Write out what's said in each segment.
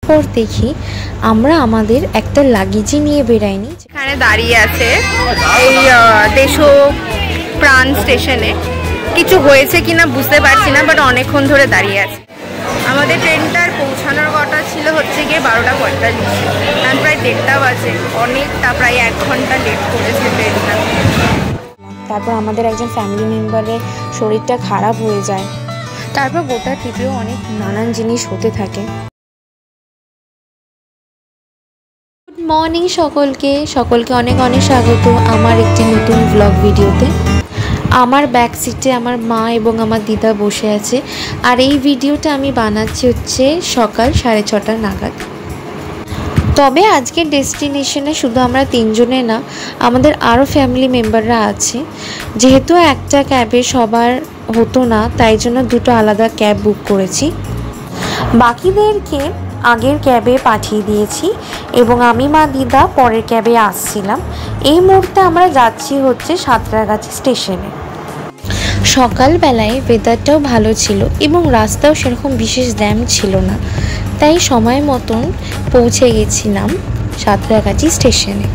পর দেখি আমরা আমাদের একটা লাগেজই নিয়ে বেরাইনি। এখানে দাঁড়িয়ে আছে এই দেশপ্রাণ স্টেশনে। কিছু হয়েছে কিনা বুঝতে পারছি না, বাট অনেকক্ষণ ধরে দাঁড়িয়ে আছে। আমাদের ট্রেনটার পৌঁছানোর কথা ছিল হচ্ছে গিয়ে 12:45, কারণ প্রায় 1:30 বাজে। অনেকটা, প্রায় 1 ঘন্টা লেট করেছে ট্রেনটা। তারপর আমাদের একজন ফ্যামিলি মেম্বারের শরীরটা খারাপ হয়ে যায়। তারপর গোটা ট্রিপেও অনেক নানান জিনিস হতে থাকে। গুড মর্নিং সকলকে অনেক অনেক স্বাগত আমার একটি নতুন ব্লগ ভিডিওতে। আমার ব্যাক সিটে আমার মা এবং আমার দিদা বসে আছে, আর এই ভিডিওটা আমি বানাচ্ছি হচ্ছে সকাল 6:30 নাগাদ। তবে আজকের ডেস্টিনেশনে শুধু আমরা 3 জনে না, আমাদের আরও ফ্যামিলি মেম্বাররা আছে। যেহেতু একটা ক্যাবে সবার হতো না, তাই জন্য 2টো আলাদা ক্যাব বুক করেছি। বাকিদেরকে আগের ক্যাবে পাঠিয়ে দিয়েছি এবং আমি মা দিদা পরের ক্যাবে আসছিলাম। এই মুহূর্তে আমরা যাচ্ছি হচ্ছে সাঁতরাগাছি স্টেশনে। সকালবেলায় ওয়েদারটাও ভালো ছিল এবং রাস্তাও সেরকম বিশেষ জ্যাম ছিল না, তাই সময় মতন পৌঁছে গেছিলাম সাঁতরাগাছি স্টেশনে।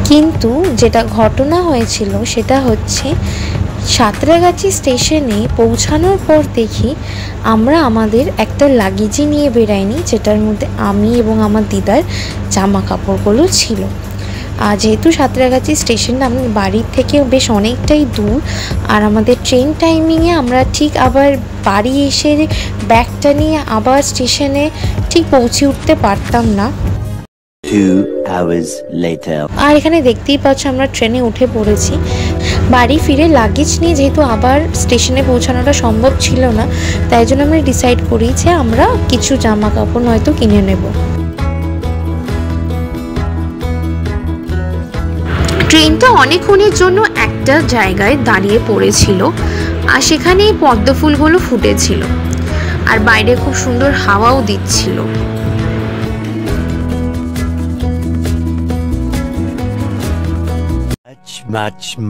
কিন্তু যেটা ঘটনা হয়েছিল সেটা হচ্ছে সাঁতরাগাছি স্টেশনে পৌঁছানোর পর দেখি আমরা আমাদের একটা লাগেজই নিয়ে বেরাইনি, যেটার মধ্যে আমি এবং আমার দিদার জামা কাপড়গুলো ছিল। আর যেহেতু সাঁতরাগাছি স্টেশনটা আমাদের বাড়ির থেকে বেশ অনেকটাই দূর, আর আমাদের ট্রেন টাইমিংয়ে আমরা ঠিক আবার বাড়ি এসে ব্যাগটা নিয়ে আবার স্টেশনে ঠিক পৌঁছে উঠতে পারতাম না। 2 hours later আর এখানে দেখতেই পাচ্ছ আমরা ট্রেনে উঠে পড়েছি। বাড়ি ফিরে লাগেজ নিয়ে যেহেতু আবার স্টেশনে পৌঁছানোটা সম্ভব ছিল না, তাই জন্য আমরা ডিসাইড করি যে আমরা কিছু জামা কাপড় হয়তো কিনে নেব। ট্রেনটা অনেকক্ষণের জন্য একটা জায়গায় দাঁড়িয়ে পড়েছিল, আর সেখানে পদ্ম ফুলগুলো ফুটেছিল, আর বাইরে খুব সুন্দর হাওয়াও দিচ্ছিল।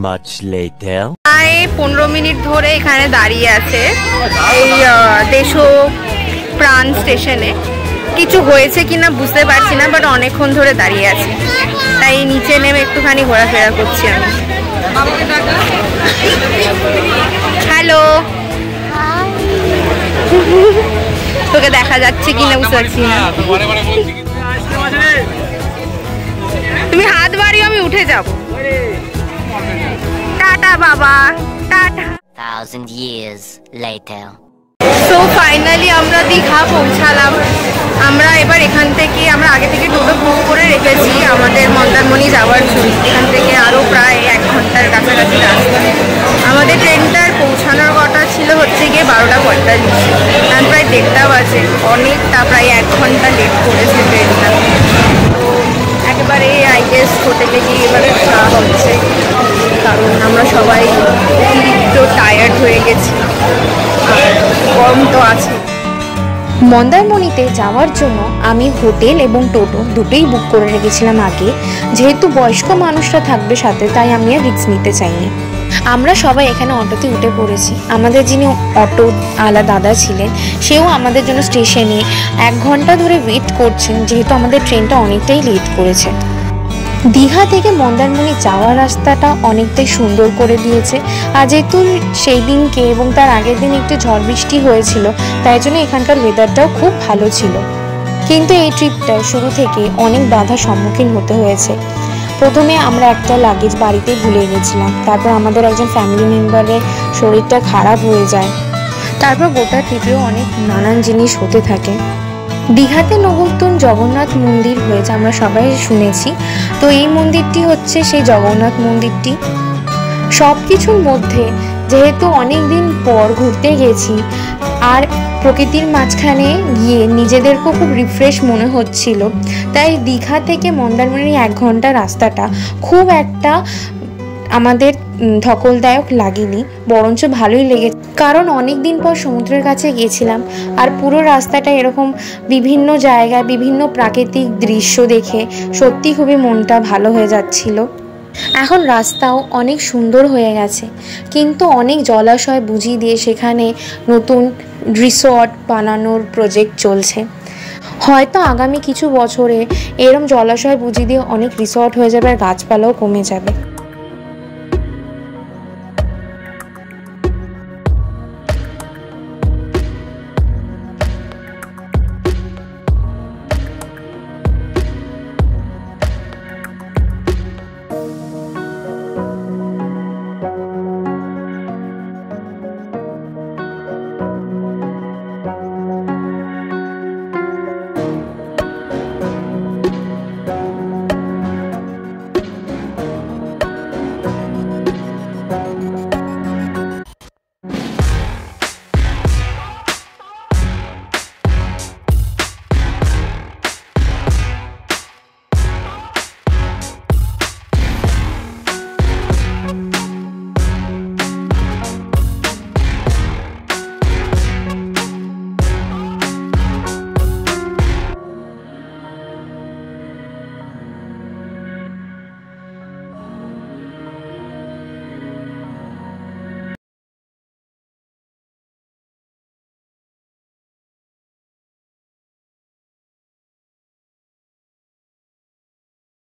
much later প্রায় 15 মিনিট ধরে এখানে দাঁড়িয়ে আছে এই দেশপ্রাণ স্টেশনে। কিছু হয়েছে কিনা বুঝতে পারছি না, বাট অনেকক্ষণ ধরে দাঁড়িয়ে আছে, তাই নিচে নেমে একটুখানি ঘোরাফেরা করছি আমি। হ্যালো, তোকে দেখা যাচ্ছে কিনা বুঝতে পারছি না। তুমি হাত বাড়িও, আমি উঠে যাব। টাটা বাবা, টাটা। 1000 years later তো ফাইনালি আমরা দীঘা পৌঁছালাম। আমরা এবার এখান থেকে, আমরা আগে থেকে টোটো বুক করে রেখেছি আমাদের মন্দারমণি যাওয়ার জন্য। এখান থেকে আরও প্রায় 1 ঘন্টার কাছাকাছি রাস্তা। আমাদের ট্রেনটার পৌঁছানোর কথা ছিল হচ্ছে গিয়ে 12:45, কারণ প্রায় 1:30 বাজে। অনেকটা, প্রায় 1 ঘন্টা লেট করেছে ট্রেনটা। তো একেবারে আই গেস হোটেলে গিয়ে এবারে খাওয়া হচ্ছে, কারণ আমরা সবাই অতিরিক্ত টায়ার্ড হয়ে গেছি, আর গরম তো আছে। মন্দারমণিতে যাওয়ার জন্য আমি হোটেল এবং টোটো দুটোই বুক করে রেখেছিলাম আগে। যেহেতু বয়স্ক মানুষরা থাকবে সাথে, তাই আমি আর রিস্ক নিতে চাইনি। আমরা সবাই এখানে অটোতে উঠে পড়েছি। আমাদের যিনি অটো আলা দাদা ছিলেন, সেও আমাদের জন্য স্টেশনে 1 ঘন্টা ধরে ওয়েট করছেন, যেহেতু আমাদের ট্রেনটা অনেকটাই লেট করেছে। দীঘা থেকে মন্দারমণি যাওয়ার রাস্তাটা অনেকটাই সুন্দর করে দিয়েছে, আর যেহেতু সেই দিনকে এবং তার আগের দিন একটু ঝড় বৃষ্টি হয়েছিল, তাই জন্য এখানকার ওয়েদারটাও খুব ভালো ছিল। কিন্তু এই ট্রিপটা শুরু থেকে অনেক বাধার সম্মুখীন হতে হয়েছে। প্রথমে আমরা একটা লাগেজ বাড়িতে ভুলে গেছিলাম, তারপর আমাদের একজন ফ্যামিলি মেম্বারের শরীরটা খারাপ হয়ে যায়। তারপর গোটা ট্রিপেও অনেক নানান জিনিস হতে থাকে। দীঘাতে নতুন জগন্নাথ মন্দির হয়েছে, আমরা সবাই শুনেছি। তো এই মন্দিরটি হচ্ছে সেই জগন্নাথ মন্দিরটি। সব কিছুর মধ্যে যেহেতু অনেক দিন পর ঘুরতে গেছি, আর প্রকৃতির মাঝখানে গিয়ে নিজেদেরকেও খুব রিফ্রেশ মনে হচ্ছিল, তাই দীঘা থেকে মন্দারমণির 1 ঘন্টা রাস্তাটা খুব একটা আমাদের ধকলদায়ক লাগেনি, বরঞ্চ ভালোই লেগেছে। কারণ অনেক দিন পর সমুদ্রের কাছে গিয়েছিলাম, আর পুরো রাস্তাটা এরকম বিভিন্ন জায়গায় বিভিন্ন প্রাকৃতিক দৃশ্য দেখে সত্যি খুবই মনটা ভালো হয়ে যাচ্ছিল। এখন রাস্তাও অনেক সুন্দর হয়ে গেছে, কিন্তু অনেক জলাশয় বুঝিয়ে দিয়ে সেখানে নতুন রিসর্ট বানানোর প্রজেক্ট চলছে। হয়তো আগামী কিছু বছরে এরম জলাশয় বুঝি দিয়ে অনেক রিসর্ট হয়ে যাবে আর গাছপালাও কমে যাবে।